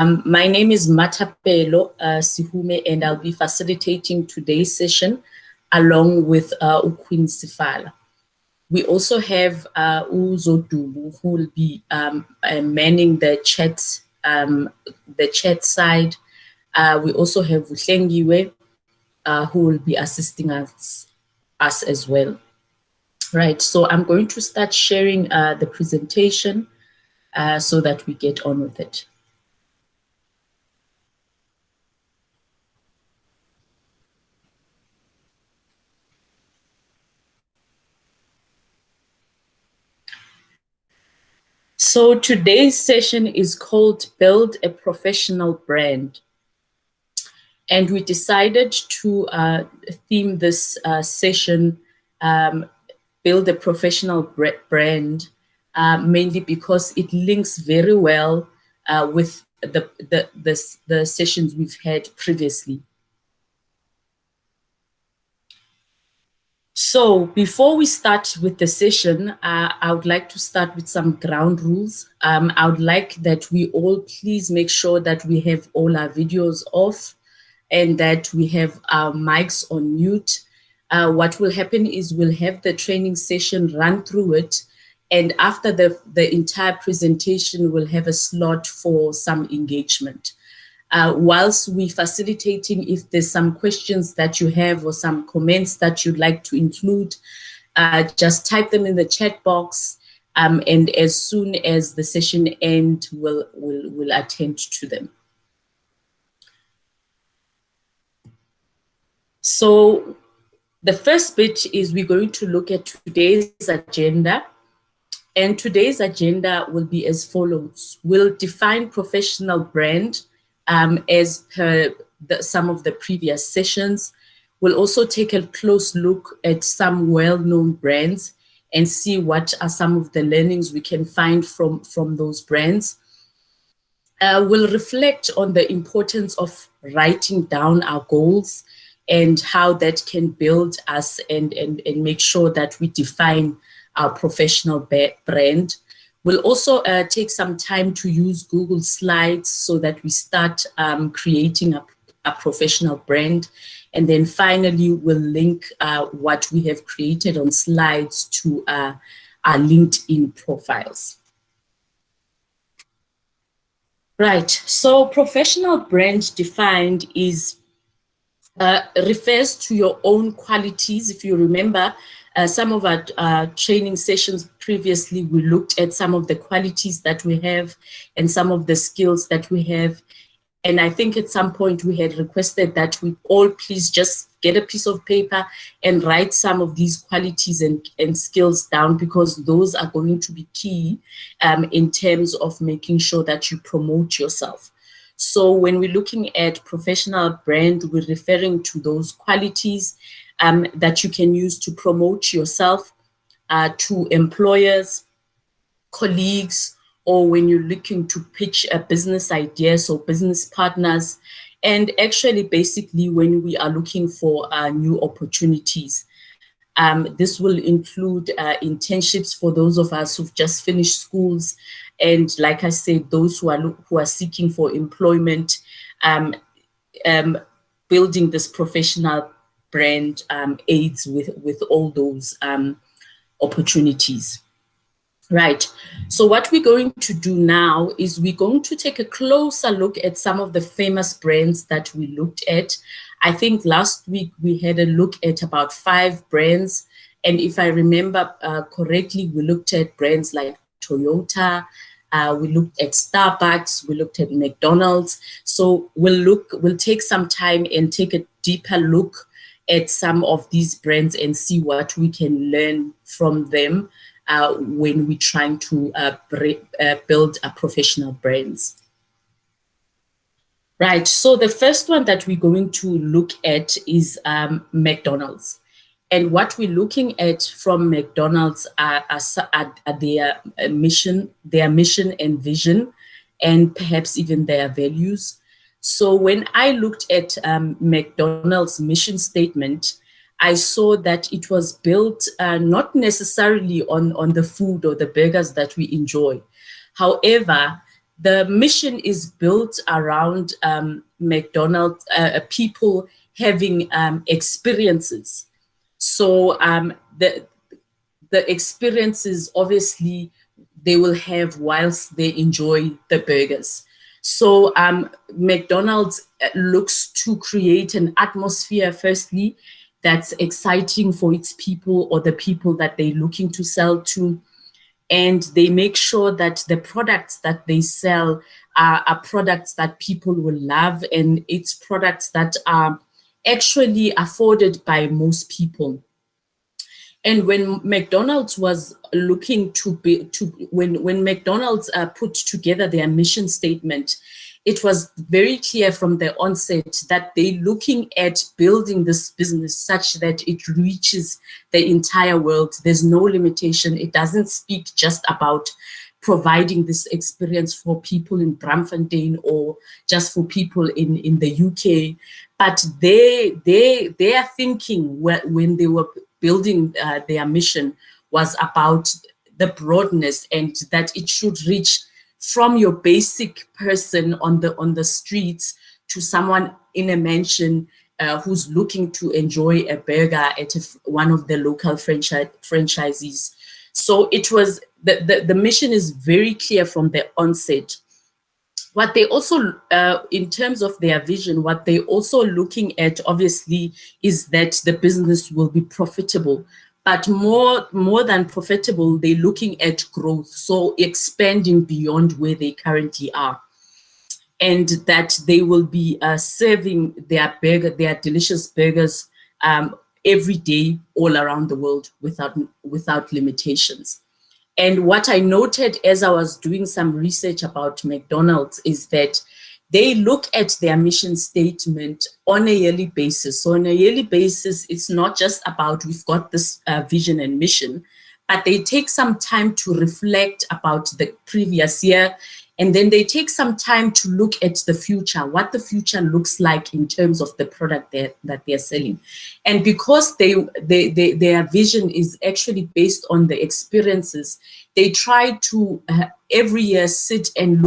My name is Matapelo Sihume, and I'll be facilitating today's session along with Queen Sifala. We also have Uzodubu, who will be manning the chat side. We also have Utlengiwe, who will be assisting us as well. Right, so I'm going to start sharing the presentation so that we get on with it. So today's session is called Build a Professional Brand. And we decided to theme this session, Build a Professional Brand, mainly because it links very well with the sessions we've had previously. So before we start with the session, I would like to start with some ground rules. I would like that we all please make sure that we have all our videos off and that we have our mics on mute. What will happen is we'll have the training session run through it, and after the entire presentation, we'll have a slot for some engagement. Whilst we're facilitating, if there's some questions that you have or some comments that you'd like to include, just type them in the chat box, and as soon as the session ends, we'll attend to them. So the first bit is we're going to look at today's agenda. And today's agenda will be as follows. We'll define professional brand as per some of the previous sessions. We'll also take a close look at some well-known brands and see what are some of the learnings we can find from those brands. We'll reflect on the importance of writing down our goals and how that can build us and make sure that we define our professional brand. We'll also take some time to use Google Slides so that we start creating a professional brand. And then finally, we'll link what we have created on slides to our LinkedIn profiles. Right, so professional brand defined is refers to your own qualities. If you remember, some of our training sessions previously, we looked at some of the qualities that we have and some of the skills that we have. And I think at some point we had requested that we all please just get a piece of paper and write some of these qualities and skills down, because those are going to be key in terms of making sure that you promote yourself. So when we're looking at professional brand, we're referring to those qualities that you can use to promote yourself to employers, colleagues, or when you're looking to pitch a business idea, so business partners, and actually basically when we are looking for new opportunities. This will include internships for those of us who've just finished schools, and like I said, those who are seeking for employment, building this professional brand aids with all those opportunities. Right, so what we're going to do now is we're going to take a closer look at some of the famous brands that we looked at. I think last week we had a look at about 5 brands. And if I remember correctly, we looked at brands like Toyota, we looked at Starbucks, we looked at McDonald's. So we'll take some time and take a deeper look at some of these brands and see what we can learn from them when we're trying to build a professional brands. Right, so the first one that we're going to look at is McDonald's. And what we're looking at from McDonald's are their mission and vision, and perhaps even their values. So when I looked at McDonald's mission statement, I saw that it was built not necessarily on the food or the burgers that we enjoy. However, The mission is built around McDonald's, people having experiences. So the experiences, obviously, they will have whilst they enjoy the burgers. So McDonald's looks to create an atmosphere, firstly, that's exciting for its people or the people that they're looking to sell to. And they make sure that the products that they sell are products that people will love, and it's products that are actually afforded by most people. And when McDonald's was looking when McDonald's put together their mission statement, it was very clear from the onset that they're looking at building this business such that it reaches the entire world. There's no limitation. It doesn't speak just about providing this experience for people in Braamfontein or just for people in the UK. But they are thinking when they were building their mission was about the broadness, and that it should reach from your basic person on the streets to someone in a mansion who's looking to enjoy a burger at one of the local franchisees. So it was the mission is very clear from the onset. What they also, in terms of their vision, what they also looking at, obviously, is that the business will be profitable. But more than profitable, they're looking at growth, so expanding beyond where they currently are. And that they will be serving their delicious burgers every day all around the world without limitations. And what I noted as I was doing some research about McDonald's is that they look at their mission statement on a yearly basis. So on a yearly basis, it's not just about we've got this vision and mission, but they take some time to reflect about the previous year. And then they take some time to look at the future, what the future looks like in terms of the product that they're selling. And because their vision is actually based on the experiences, they try to every year sit and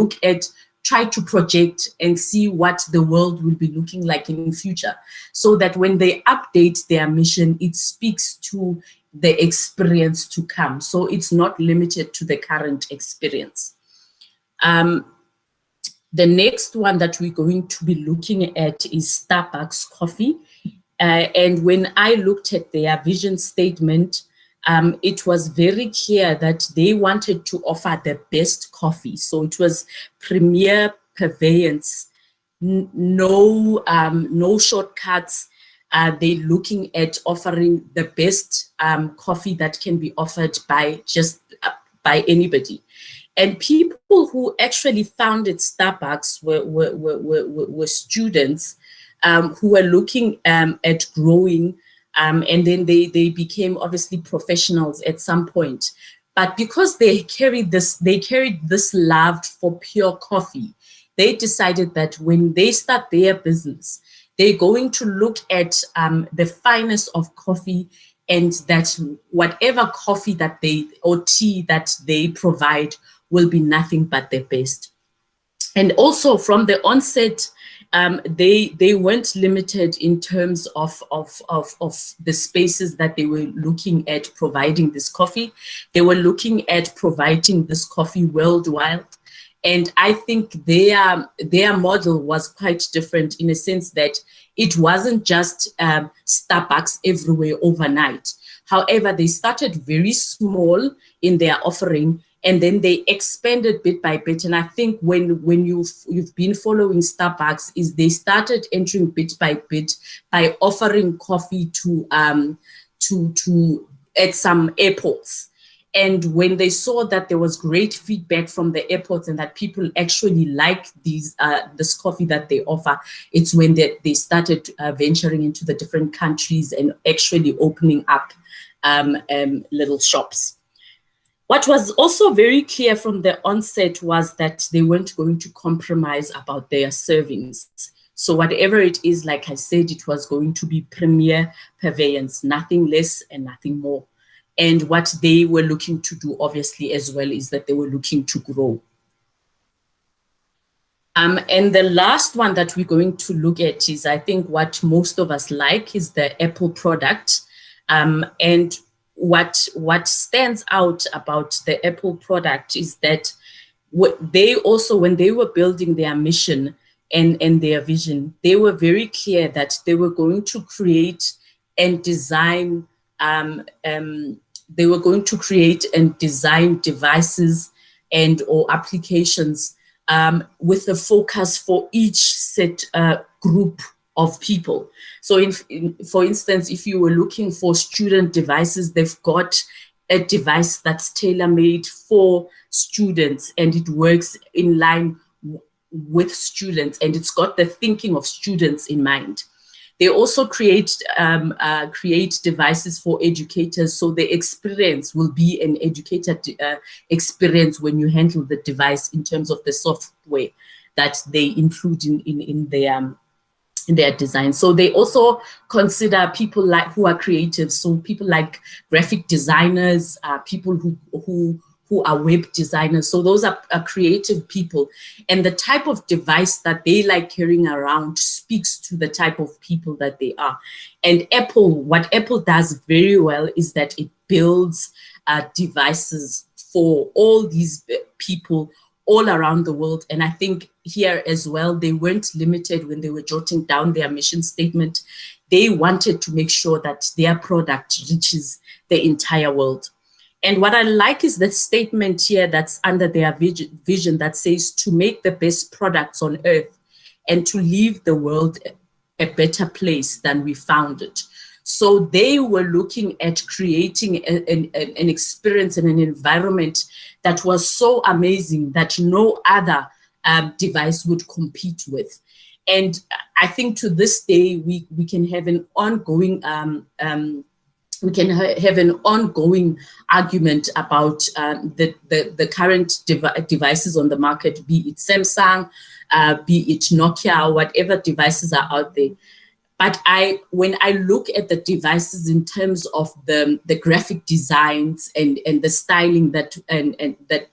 try to project and see what the world will be looking like in the future, so that when they update their mission, it speaks to the experience to come. So it's not limited to the current experience. The next one that we're going to be looking at is Starbucks coffee. And when I looked at their vision statement, it was very clear that they wanted to offer the best coffee. So it was premier purveyance, no shortcuts. They're looking at offering the best coffee that can be offered by anybody. And people who actually founded Starbucks were students who were looking at growing, and then they became obviously professionals at some point. But because they carried this love for pure coffee, they decided that when they start their business, they're going to look at the finest of coffee, and that whatever coffee that or tea that they provide will be nothing but the best. And also from the onset, they weren't limited in terms of the spaces that they were looking at providing this coffee. They were looking at providing this coffee worldwide. And I think their model was quite different in a sense that it wasn't just Starbucks everywhere overnight. However, they started very small in their offering, and then they expanded bit by bit. And I think when you've been following Starbucks, is they started entering bit by bit by offering coffee to at some airports. And when they saw that there was great feedback from the airports and that people actually like this coffee that they offer, it's when they started venturing into the different countries and actually opening up little shops. What was also very clear from the onset was that they weren't going to compromise about their servings. So whatever it is, like I said, it was going to be premier purveyance, nothing less and nothing more. And what they were looking to do, obviously, as well, is that they were looking to grow. And the last one that we're going to look at is, I think, what most of us like is the Apple product. And what stands out about the Apple product is that they also, when they were building their mission and their vision, they were very clear that they were going to create and design devices and or applications with a focus for each set group of people. So for instance, if you were looking for student devices, they've got a device that's tailor-made for students, and it works in line with students, and it's got the thinking of students in mind. They also create devices for educators, so the experience will be an educator experience when you handle the device in terms of the software that they include in their design. So they also consider people who are creative, so people like graphic designers, people who are web designers. So those are creative people. And the type of device that they like carrying around speaks to the type of people that they are. And what Apple does very well is that it builds devices for all these people all around the world. And I think here as well, they weren't limited when they were jotting down their mission statement. They wanted to make sure that their product reaches the entire world. And what I like is the statement here that's under their vision that says to make the best products on earth and to leave the world a better place than we found it. So they were looking at creating an experience and an environment that was so amazing that no other device would compete with. And I think to this day, we can have an ongoing argument about the current devices on the market, be it Samsung, be it Nokia, whatever devices are out there. But when I look at the devices in terms of the graphic designs and the styling that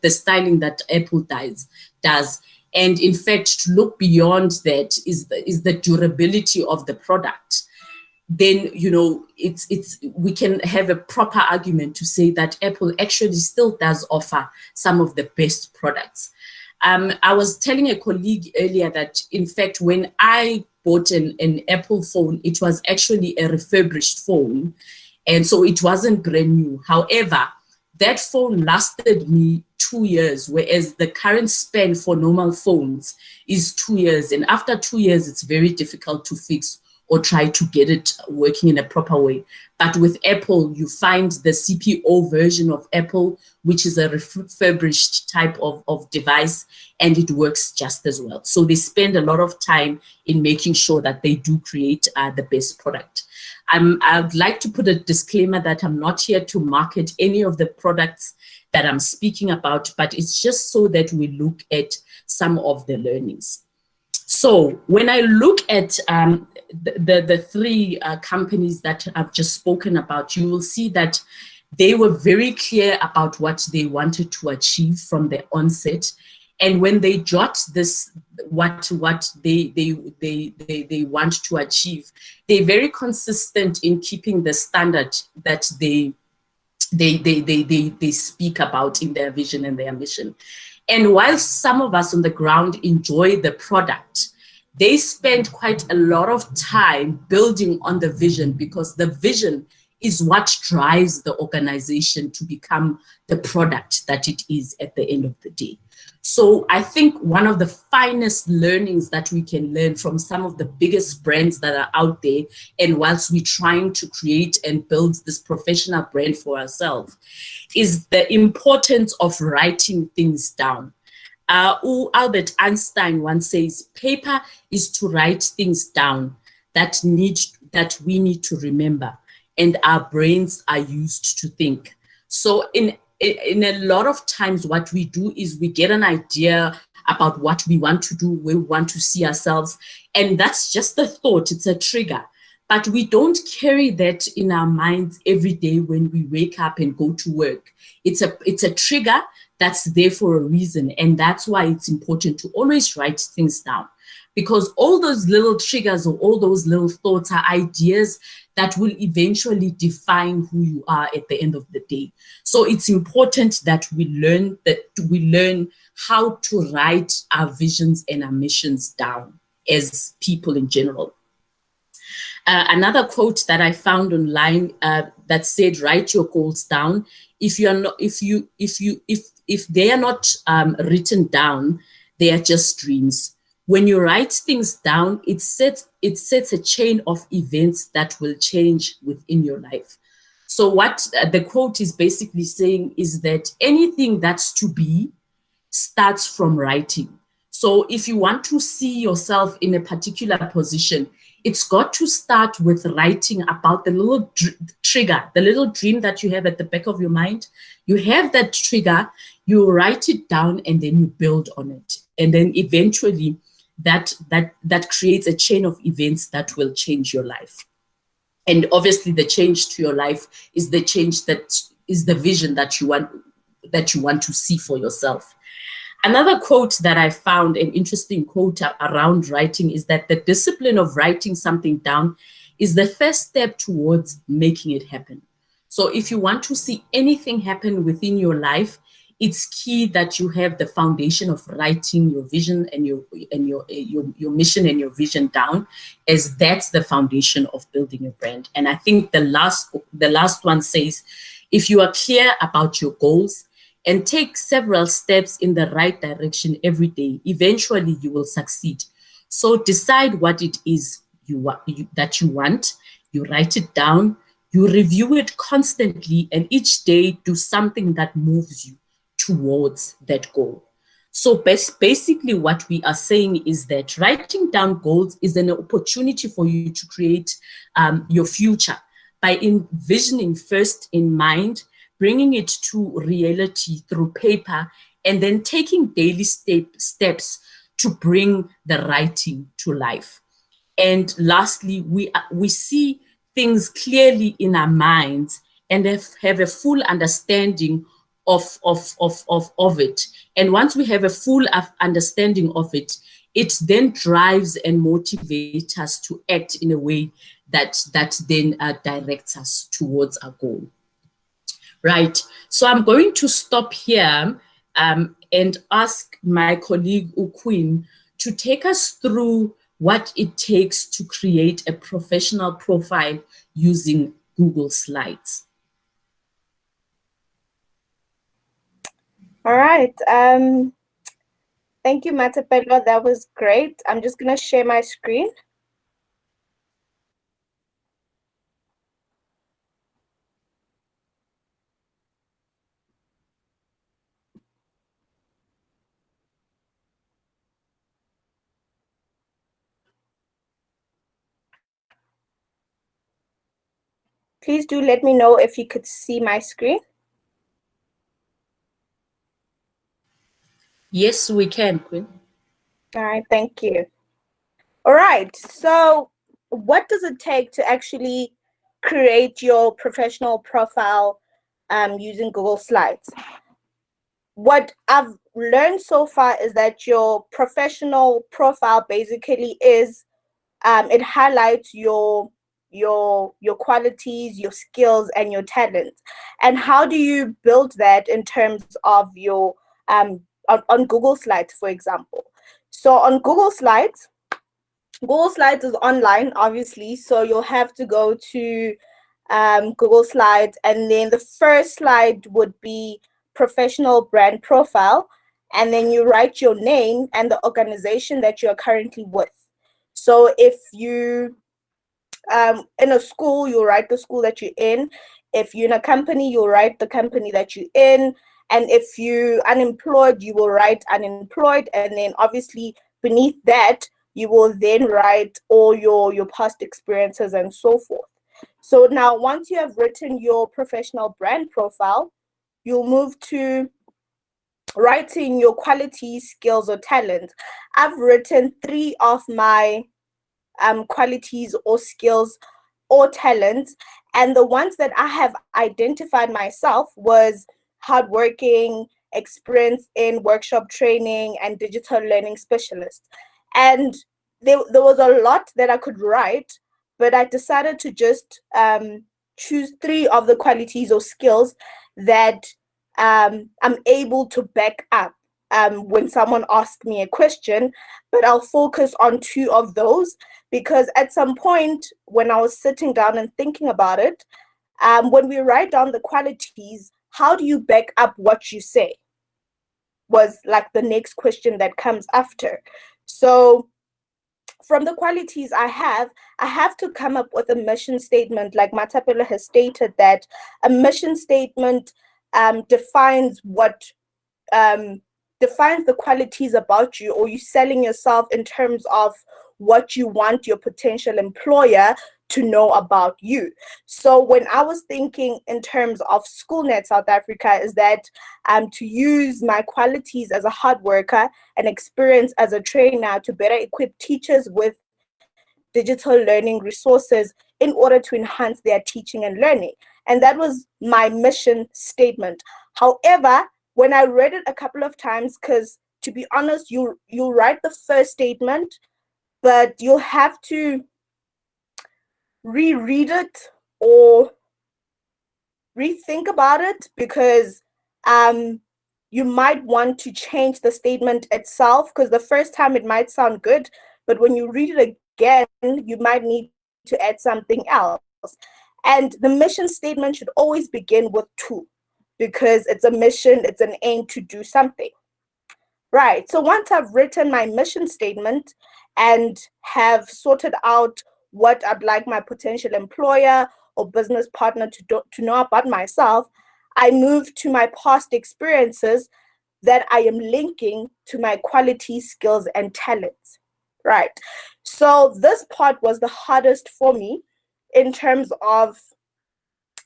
the styling that Apple does, and in fact to look beyond that is the durability of the product, then we can have a proper argument to say that Apple actually still does offer some of the best products. I was telling a colleague earlier that, in fact, when I bought an Apple phone, it was actually a refurbished phone, and so it wasn't brand new. However, that phone lasted me 2 years, whereas the current span for normal phones is 2 years. And after 2 years, it's very difficult to fix or try to get it working in a proper way. But with Apple, you find the CPO version of Apple, which is a refurbished type of device, and it works just as well. So they spend a lot of time in making sure that they do create the best product. I'd like to put a disclaimer that I'm not here to market any of the products that I'm speaking about, but it's just so that we look at some of the learnings. So when I look at the three companies that I've just spoken about, you will see that they were very clear about what they wanted to achieve from the onset. And when they jot this, what they want to achieve, they're very consistent in keeping the standard that they speak about in their vision and their mission. And while some of us on the ground enjoy the product, they spend quite a lot of time building on the vision, because the vision is what drives the organization to become the product that it is at the end of the day. So I think one of the finest learnings that we can learn from some of the biggest brands that are out there, and whilst we're trying to create and build this professional brand for ourselves, is the importance of writing things down. Albert Einstein once says, paper is to write things down that we need to remember, and our brains are used to think. So in a lot of times what we do is we get an idea about what we want to do, where we want to see ourselves, and that's just a thought, it's a trigger. But we don't carry that in our minds every day when we wake up and go to work. It's a trigger that's there for a reason. And that's why it's important to always write things down, because all those little triggers or all those little thoughts are ideas that will eventually define who you are at the end of the day. So it's important that we learn how to write our visions and our missions down as people in general. Another quote that I found online that said, "Write your goals down. If you are not, if they are not written down, they are just dreams. When you write things down, it sets a chain of events that will change within your life." So what the quote is basically saying is that anything that's to be starts from writing. So if you want to see yourself in a particular position, it's got to start with writing about the little trigger, the little dream that you have at the back of your mind. You have that trigger, you write it down, and then you build on it. And then eventually that creates a chain of events that will change your life. And obviously the change to your life is the change that is the vision that you want to see for yourself. Another quote that I found, an interesting quote around writing, is that the discipline of writing something down is the first step towards making it happen. So if you want to see anything happen within your life, it's key that you have the foundation of writing your vision and your mission and your vision down, as that's the foundation of building your brand. And I think the last one says, if you are clear about your goals and take several steps in the right direction every day, eventually you will succeed. So decide what it is that you want, you write it down, you review it constantly, and each day do something that moves you towards that goal. So basically what we are saying is that writing down goals is an opportunity for you to create your future by envisioning first in mind, bringing it to reality through paper, and then taking daily steps to bring the writing to life. And lastly, we see things clearly in our minds and have a full understanding of it. And once we have a full understanding of it, it then drives and motivates us to act in a way that then directs us towards our goal. Right. So I'm going to stop here and ask my colleague Ukwin to take us through what it takes to create a professional profile using Google Slides. All right. Thank you, Matapelo. That was great. I'm just going to share my screen. Please do let me know if you could see my screen. Yes, we can, Quinn. All right, thank you. All right, so what does it take to actually create your professional profile using Google Slides? What I've learned so far is that your professional profile basically is, it highlights your qualities, your skills, and your talents. And how do you build that in terms of your on Google Slides, for example? So on Google Slides is online, obviously, so you'll have to go to Google Slides, and then the first slide would be professional brand profile, and then you write your name and the organization that you're currently with. So if you in a school, you'll write the school that you're in. If you're in a company, you'll write the company that you're in. And if you're unemployed, you will write unemployed. And then obviously beneath that, you will then write all your past experiences and so forth. So now once you have written your professional brand profile, you'll move to writing your qualities, skills, or talents. I've written 3 of my qualities or skills or talents, and the ones that I have identified myself was hardworking, experience in workshop training, and digital learning specialist. And there was a lot that I could write, but I decided to just choose 3 of the qualities or skills that I'm able to back up when someone asks me a question, but I'll focus on 2 of those, because at some point when I was sitting down and thinking about it, when we write down the qualities, how do you back up what you say? Was like the next question that comes after. So from the qualities I have to come up with a mission statement. Like Matapela has stated, that a mission statement defines the qualities about you, or you selling yourself in terms of what you want your potential employer to know about you. So when I was thinking in terms of SchoolNet South Africa, is that to use my qualities as a hard worker and experience as a trainer to better equip teachers with digital learning resources in order to enhance their teaching and learning. And that was my mission statement. However, when I read it a couple of times, because to be honest, you'll write the first statement, but you'll have to reread it or rethink about it, because you might want to change the statement itself, because the first time it might sound good, but when you read it again, you might need to add something else. And the mission statement should always begin with 2, because it's a mission, it's an aim to do something. Right. So once I've written my mission statement and have sorted out what I'd like my potential employer or business partner to know about myself, I move to my past experiences that I am linking to my qualities, skills, and talents. Right. So this part was the hardest for me in terms of,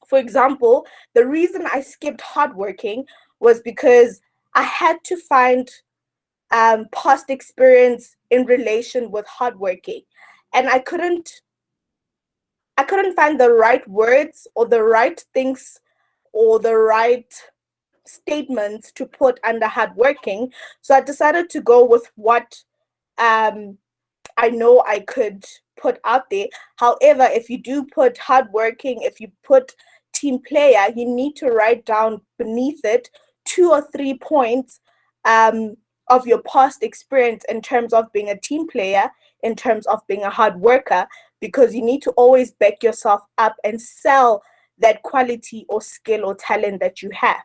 for example, the reason I skipped hardworking was because I had to find past experience in relation with hardworking, and I couldn't find the right words or the right things or the right statements to put under hardworking. So I decided to go with what I know I could put out there. However, if you do put hardworking, if you put team player, you need to write down beneath it 2 or 3 points of your past experience in terms of being a team player, in terms of being a hard worker, because you need to always back yourself up and sell that quality or skill or talent that you have.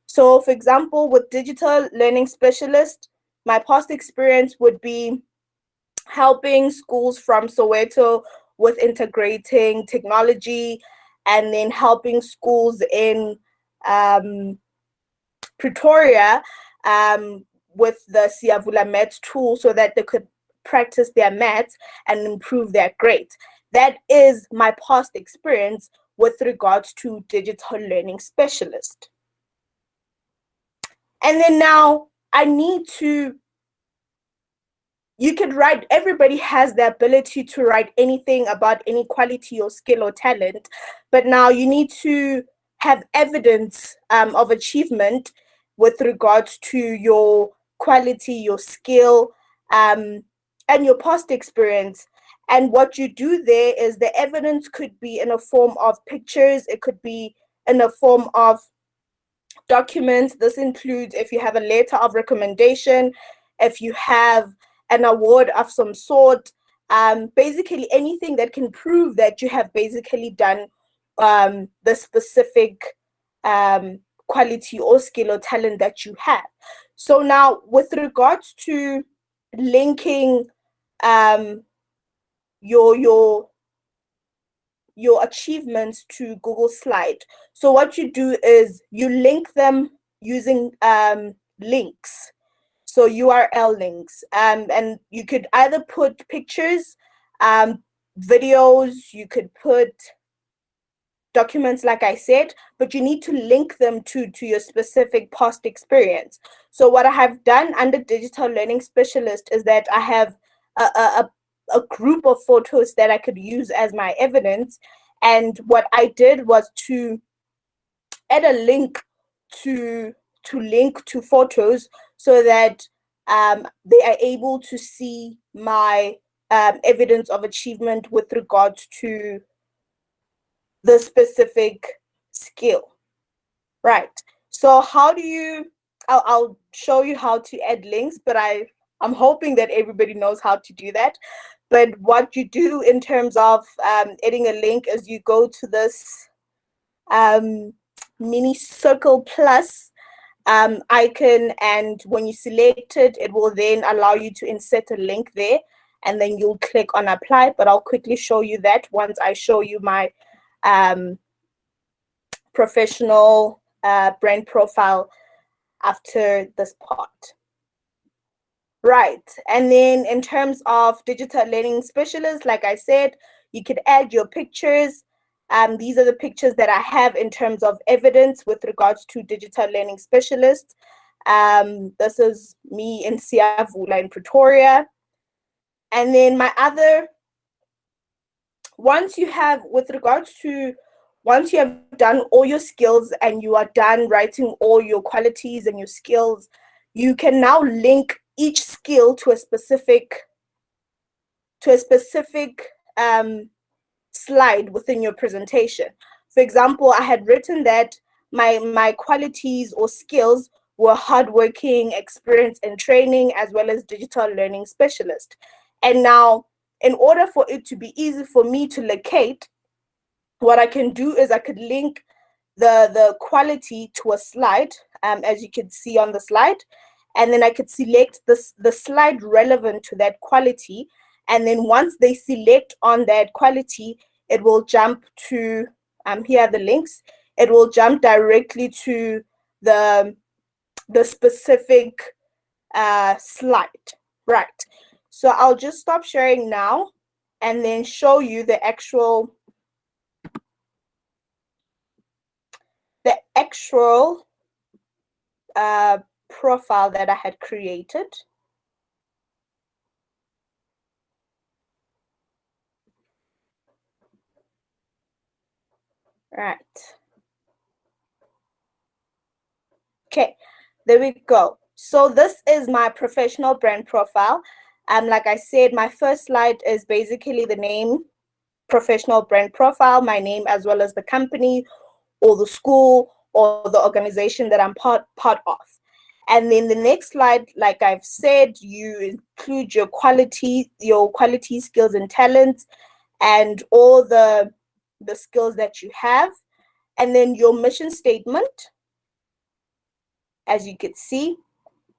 So, for example, with digital learning specialist, my past experience would be helping schools from Soweto with integrating technology, and then helping schools in Pretoria with the Siyavula Maths tool so that they could practice their maths and improve their grades. That is my past experience with regards to digital learning specialist. And then now I need to, you could write, everybody has the ability to write anything about any quality or skill or talent, but now you need to have evidence of achievement with regards to your quality, your skill, and your past experience. And what you do there is the evidence could be in a form of pictures, it could be in a form of documents. This includes if you have a letter of recommendation, if you have an award of some sort, basically anything that can prove that you have basically done the specific quality or skill or talent that you have. So now with regards to linking your achievements to Google Slide. So what you do is you link them using links. So URL links, and you could either put pictures, videos, you could put documents, like I said, but you need to link them to your specific past experience. So what I have done under digital learning specialist is that I have a group of photos that I could use as my evidence. And what I did was to add a link to to link to photos so that they are able to see my evidence of achievement with regards to the specific skill. Right. So how do you, I'll show you how to add links, but I'm hoping that everybody knows how to do that. But what you do in terms of adding a link is you go to this mini circle plus icon, and when you select it, it will then allow you to insert a link there, and then you'll click on apply. But I'll quickly show you that once I show you my professional brand profile after this part. Right, and then in terms of digital learning specialists, like I said, you could add your pictures. These are the pictures that I have in terms of evidence with regards to digital learning specialists. This is me in Siyavula in Pretoria. And then my other, once you have done all your skills and you are done writing all your qualities and your skills, you can now link each skill to a specific slide within your presentation. For example, I had written that my qualities or skills were hardworking, experience and training, as well as digital learning specialist. And now, in order for it to be easy for me to locate, what I can do is I could link the quality to a slide, as you can see on the slide, and then I could select the slide relevant to that quality. And then once they select on that quality, it will jump to, here are the links, it will jump directly to the specific slide. Right. So I'll just stop sharing now and then show you the actual profile that I had created. Right. Okay, there we go. So this is my professional brand profile. Like I said, my first slide is basically the name, professional brand profile, my name, as well as the company or the school or the organization that I'm part of. And then the next slide, like I've said, you include your quality, skills and talents, and all the skills that you have. And then your mission statement, as you can see.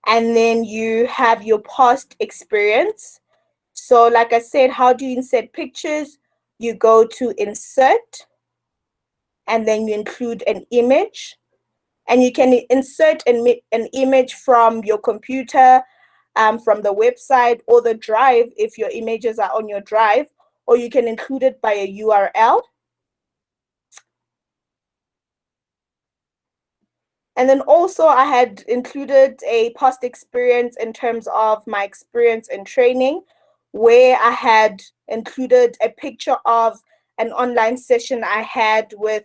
And then you have your past experience. So like I said, how do you insert pictures? You go to insert, and then you include an image. And you can insert an image from your computer, from the website or the drive if your images are on your drive, or you can include it by a URL. And then also I had included a past experience in terms of my experience in training, where I had included a picture of an online session I had with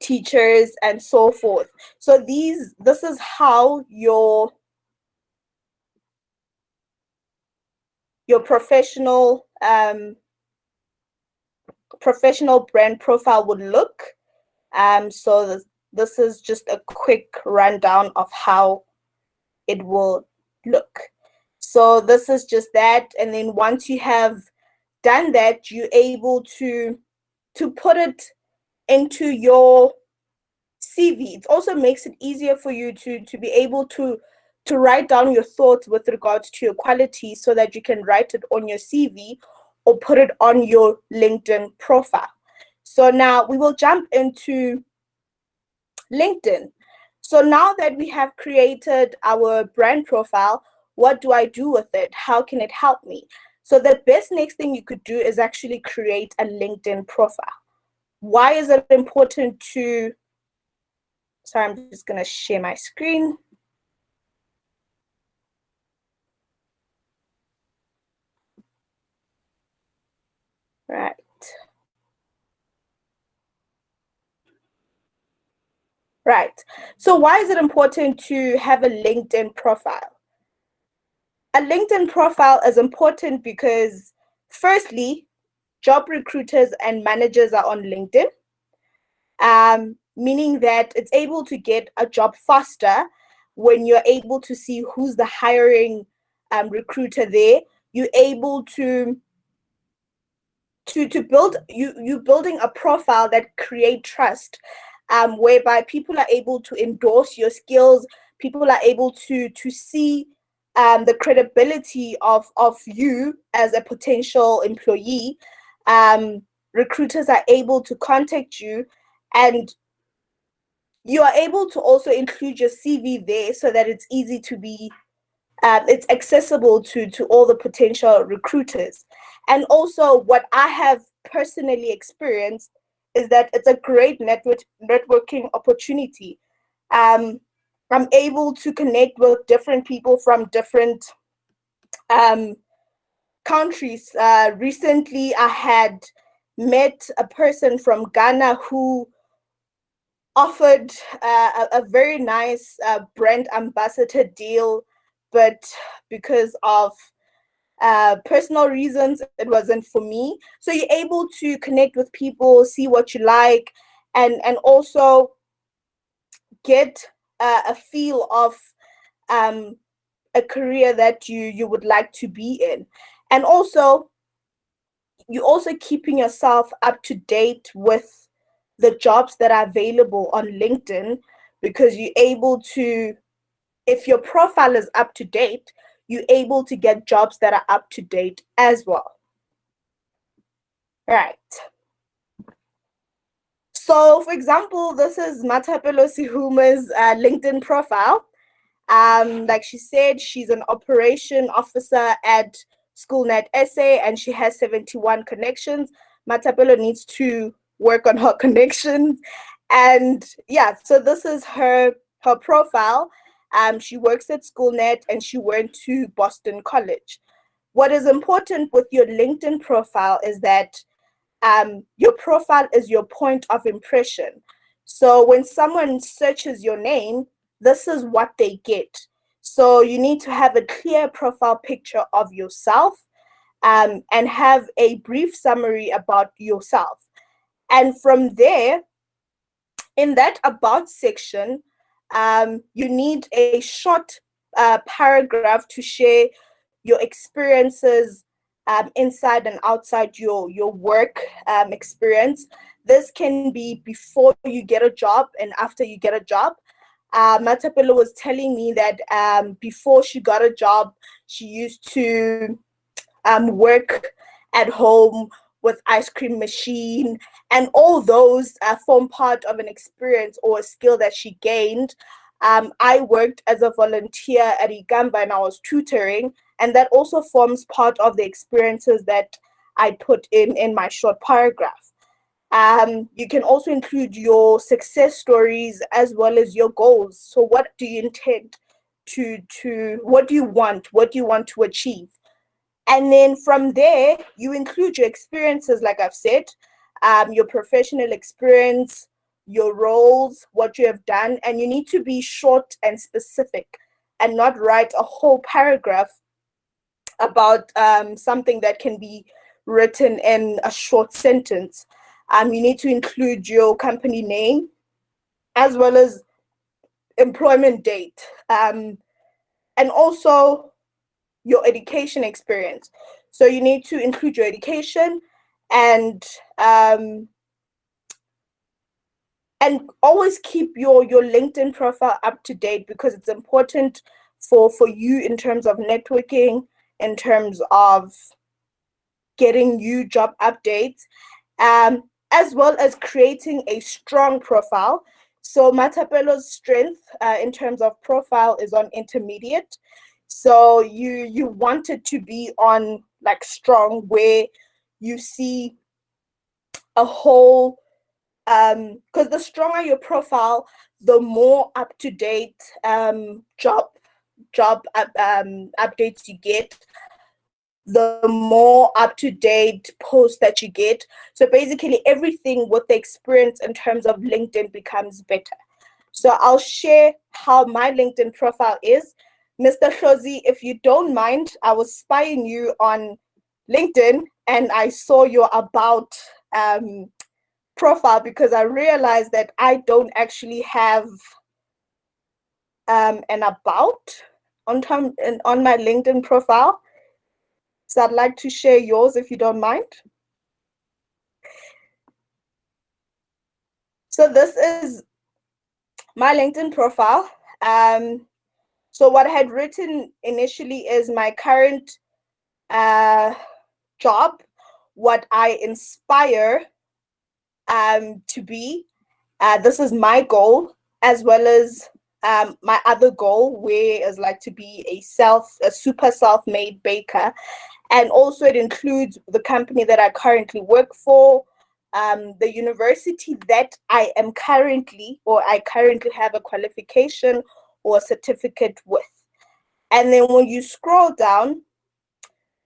teachers and so forth. So this is how your professional brand profile would look. So this is just a quick rundown of how it will look. So this is just that. And then once you have done that, you're able to put it into your CV. It also makes it easier for you to be able to write down your thoughts with regards to your quality, so that you can write it on your CV or put it on your LinkedIn profile. So now we will jump into LinkedIn. So now that we have created our brand profile, what do I do with it? How can it help me? So the best next thing you could do is actually create a LinkedIn profile. Why is it important to, sorry, I'm just going to share my screen. Right. Right. So why is it important to have a LinkedIn profile? A LinkedIn profile is important because, firstly, job recruiters and managers are on LinkedIn, meaning that it's able to get a job faster when you're able to see who's the hiring recruiter there. You're able to build you building a profile that create trust, whereby people are able to endorse your skills. People are able to see the credibility of you as a potential employee. Recruiters are able to contact you, and you are able to also include your CV there so that it's easy to be it's accessible to all the potential recruiters. And also, what I have personally experienced is that it's a great networking opportunity. Um, I'm able to connect with different people from different um, countries. Recently, I had met a person from Ghana who offered a very nice brand ambassador deal, but because of personal reasons, it wasn't for me. So you're able to connect with people, see what you like, and also get a feel of um, a career that you would like to be in. And also, you're also keeping yourself up to date with the jobs that are available on LinkedIn, because you're able to, if your profile is up to date, you're able to get jobs that are up to date as well. Right. So, for example, this is Matapelo Sihuma's LinkedIn profile. Like she said, she's an operation officer at SchoolNet SA, and she has 71 connections. Matapelo needs to work on her connections. And yeah, so this is her profile. She works at SchoolNet and she went to Boston College. What is important with your LinkedIn profile is that your profile is your point of impression. So when someone searches your name, this is what they get. So you need to have a clear profile picture of yourself, and have a brief summary about yourself. And from there, in that about section, you need a short paragraph to share your experiences inside and outside your work experience. This can be before you get a job and after you get a job. Matapelo was telling me that before she got a job, she used to work at home with ice cream machine, and all those form part of an experience or a skill that she gained. I worked as a volunteer at Igamba and I was tutoring, and that also forms part of the experiences that I put in my short paragraph. You can also include your success stories as well as your goals. So what do you intend to what do you want to achieve? And then from there, you include your experiences, like I've said, your professional experience, your roles, what you have done, and you need to be short and specific and not write a whole paragraph about something that can be written in a short sentence. You need to include your company name as well as employment date, and also your education experience. So you need to include your education, and always keep your LinkedIn profile up to date, because it's important for you in terms of networking, in terms of getting new job updates, as well as creating a strong profile. So Matapelo's strength in terms of profile is on intermediate. So you want it to be on like strong, where you see a whole, because the stronger your profile, the more up to date job updates you get, the more up to date posts that you get. So basically, everything with the experience in terms of LinkedIn becomes better. So I'll share how my LinkedIn profile is. Mr. Shozi, if you don't mind, I was spying you on LinkedIn and I saw your about profile because I realized that I don't actually have an about on my LinkedIn profile. So I'd like to share yours if you don't mind. So this is my LinkedIn profile. So what I had written initially is my current job, what I inspire to be. This is my goal, as well as my other goal, where is like to be a super self-made baker. And also it includes the company that I currently work for, the university that I currently have a qualification or a certificate with. And then when you scroll down,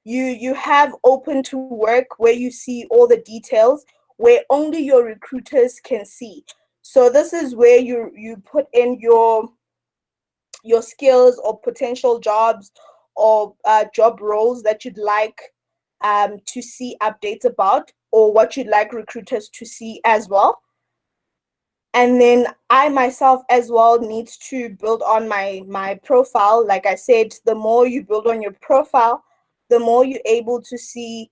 you have open to work where you see all the details where only your recruiters can see. So this is where you put in your skills or potential jobs or job roles that you'd like to see updates about, or what you'd like recruiters to see as well. And then I myself as well need to build on my profile. Like I said, the more you build on your profile, the more you're able to see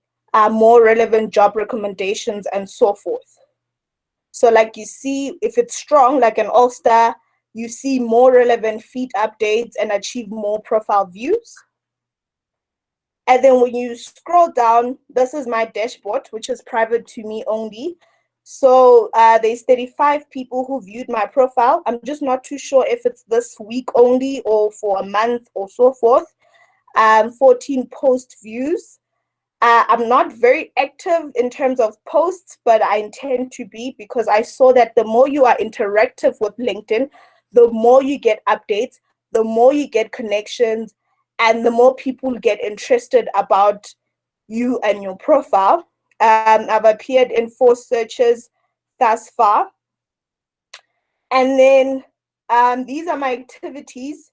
more relevant job recommendations and so forth. So like you see, if it's strong, like an all-star, you see more relevant feed updates and achieve more profile views. And then when you scroll down, this is my dashboard, which is private to me only. So there's 35 people who viewed my profile. I'm just not too sure if it's this week only or for a month or so forth. 14 post views. I'm not very active in terms of posts, but I intend to be, because I saw that the more you are interactive with LinkedIn, the more you get updates, the more you get connections, and the more people get interested about you and your profile. I've appeared in 4 searches thus far. And then these are my activities,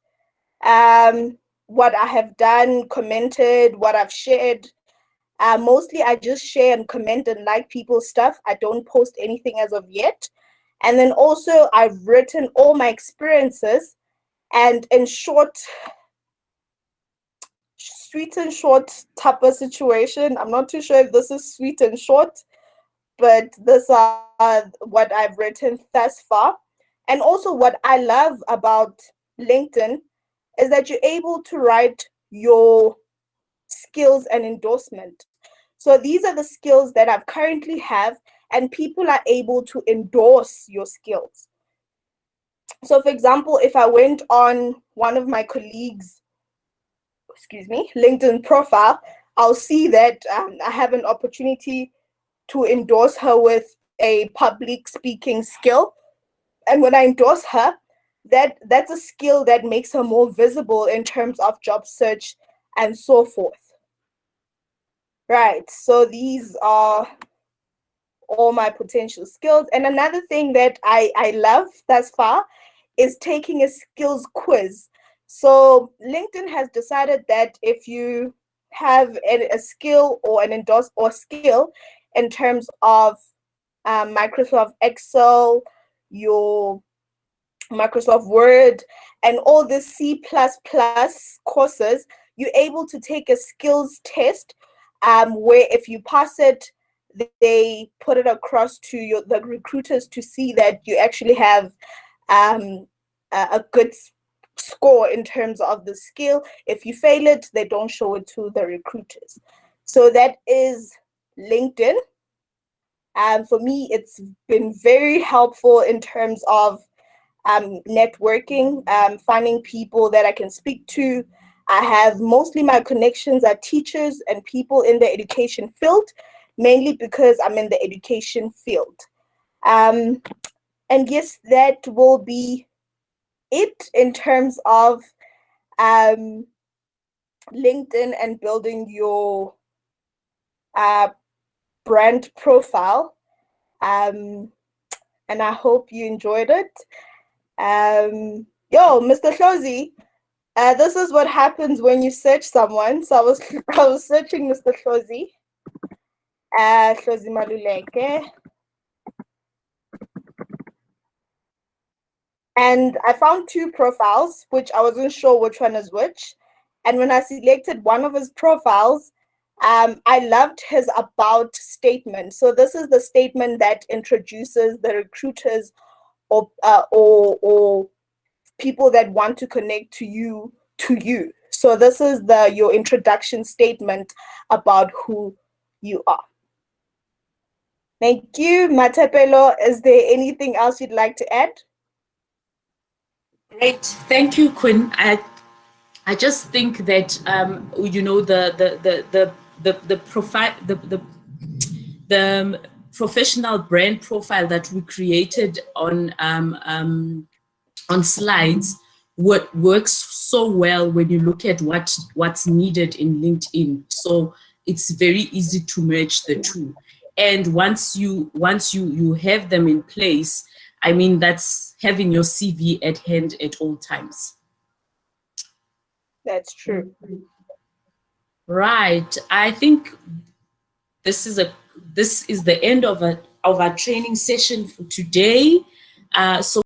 what I have done, commented, what I've shared. Mostly I just share and comment and like people's stuff. I don't post anything as of yet. And then also I've written all my experiences, and in short, sweet and short type of situation. I'm not too sure if this is sweet and short, but these are what I've written thus far. And also what I love about LinkedIn is that you're able to write your skills and endorsement. So these are the skills that I currently have, and people are able to endorse your skills. So for example, if I went on one of my colleagues, LinkedIn profile, I'll see that I have an opportunity to endorse her with a public speaking skill. And when I endorse her, that's a skill that makes her more visible in terms of job search and so forth. Right, so these are all my potential skills. And another thing that I love thus far is taking a skills quiz. So LinkedIn has decided that if you have a skill or an endorse or skill in terms of Microsoft Excel, your Microsoft Word, and all the C++ courses, you're able to take a skills test where if you pass it, they put it across to the recruiters to see that you actually have a good score in terms of the skill. If you fail it, they don't show it to the recruiters. So that is LinkedIn. For me, it's been very helpful in terms of networking, finding people that I can speak to. I have mostly my connections are teachers and people in the education field, mainly because I'm in the education field. And yes, that will be it in terms of LinkedIn and building your brand profile. And I hope you enjoyed it. Yo, Mr. Shozi, this is what happens when you search someone. So I was searching Mr. Shozi. Shozi Maluleke. And I found two profiles, which I wasn't sure which one is which. And when I selected one of his profiles, I loved his about statement. So this is the statement that introduces the recruiters or people that want to connect to you to you. So this is your introduction statement about who you are. Thank you, Matapelo. Is there anything else you'd like to add? Great, thank you, Quinn. I just think that you know the profile the professional brand profile that we created on slides works so well when you look at what's needed in LinkedIn. So it's very easy to merge the two. And once you have them in place, I mean, that's having your CV at hand at all times. That's true. Right. I think this is the end of our training session for today. So